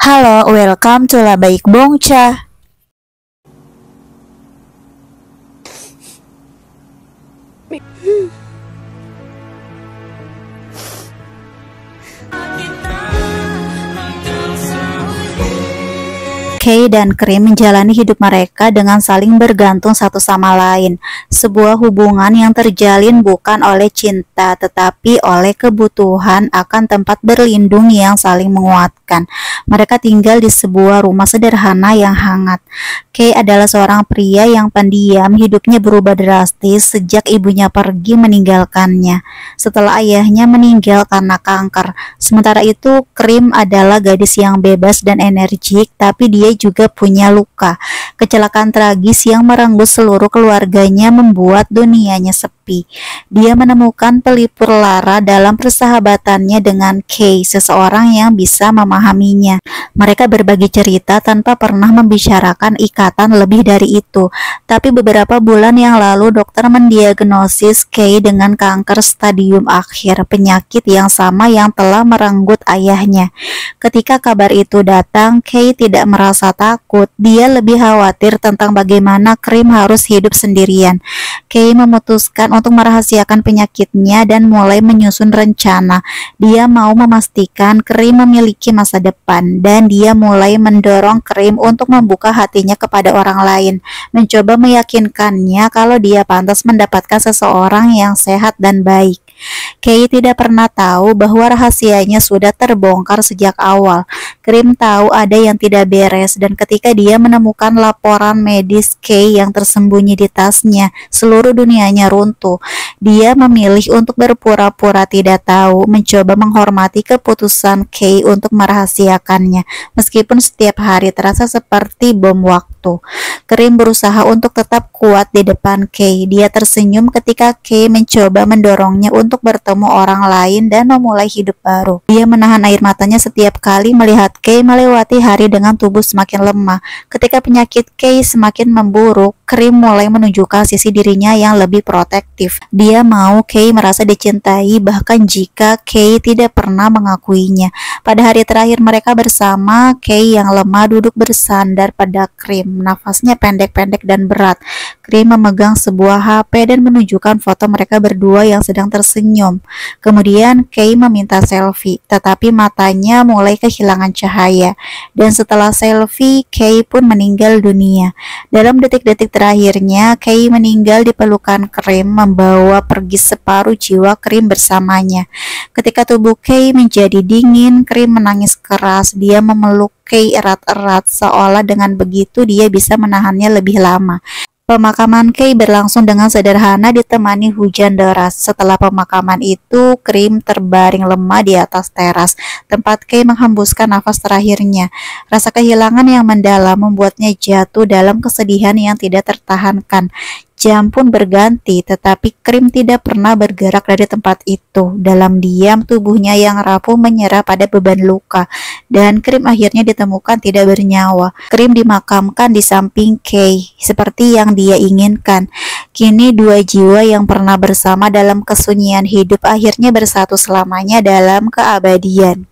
Halo, welcome to Labaik Bongca. Kay dan Krim menjalani hidup mereka dengan saling bergantung satu sama lain. Sebuah hubungan yang terjalin bukan oleh cinta, tetapi oleh kebutuhan akan tempat berlindung yang saling menguatkan. Mereka tinggal di sebuah rumah sederhana yang hangat. Kay adalah seorang pria yang pendiam, hidupnya berubah drastis sejak ibunya pergi meninggalkannya setelah ayahnya meninggal karena kanker. Sementara itu, Krim adalah gadis yang bebas dan energik, tapi dia juga punya luka. Kecelakaan tragis yang merenggut seluruh keluarganya membuat dunianya sepi. Dia menemukan pelipur lara dalam persahabatannya dengan Kay, seseorang yang bisa memahaminya. Mereka berbagi cerita tanpa pernah membicarakan ikatan lebih dari itu. Tapi beberapa bulan yang lalu dokter mendiagnosis Kay dengan kanker stadium akhir, penyakit yang sama yang telah merenggut ayahnya. Ketika kabar itu datang, Kay tidak merasa takut. Dia lebih khawatir tentang bagaimana Krim harus hidup sendirian. Kay memutuskan untuk merahasiakan penyakitnya dan mulai menyusun rencana. Dia mau memastikan Krim memiliki masa depan, dan dia mulai mendorong Krim untuk membuka hatinya kepada orang lain, mencoba meyakinkannya kalau dia pantas mendapatkan seseorang yang sehat dan baik. Kay tidak pernah tahu bahwa rahasianya sudah terbongkar sejak awal. Krim tahu ada yang tidak beres, dan ketika dia menemukan laporan medis Kay yang tersembunyi di tasnya, seluruh dunianya runtuh. Dia memilih untuk berpura-pura tidak tahu, mencoba menghormati keputusan Kay untuk merahasiakannya, meskipun setiap hari terasa seperti bom waktu. Krim berusaha untuk tetap kuat di depan Kay. Dia tersenyum ketika Kay mencoba mendorongnya untuk bertemu orang lain dan memulai hidup baru. Dia menahan air matanya setiap kali melihat Kay melewati hari dengan tubuh semakin lemah. Ketika penyakit Kay semakin memburuk, Krim mulai menunjukkan sisi dirinya yang lebih protektif. Dia mau Kay merasa dicintai bahkan jika Kay tidak pernah mengakuinya. Pada hari terakhir mereka bersama, Kay yang lemah duduk bersandar pada Krim. Nafasnya pendek-pendek dan berat. Krim memegang sebuah HP dan menunjukkan foto mereka berdua yang sedang tersenyum. Kemudian Kay meminta selfie, tetapi matanya mulai kehilangan cahaya. Dan setelah selfie, Kay pun meninggal dunia. Dalam detik-detik terakhirnya, Kay meninggal di pelukan Krim, membawa pergi separuh jiwa Krim bersamanya. Ketika tubuh Kay menjadi dingin, Krim menangis keras. Dia memeluk Kay erat-erat, seolah dengan begitu dia bisa menahannya lebih lama. Pemakaman Kay berlangsung dengan sederhana ditemani hujan deras. Setelah pemakaman itu, Krim terbaring lemah di atas teras, tempat Kay menghembuskan nafas terakhirnya. Rasa kehilangan yang mendalam membuatnya jatuh dalam kesedihan yang tidak tertahankan. Jam pun berganti, tetapi Krim tidak pernah bergerak dari tempat itu. Dalam diam, tubuhnya yang rapuh menyerah pada beban luka, dan Krim akhirnya ditemukan tidak bernyawa. Krim dimakamkan di samping Kay, seperti yang dia inginkan. Kini dua jiwa yang pernah bersama dalam kesunyian hidup akhirnya bersatu selamanya dalam keabadian.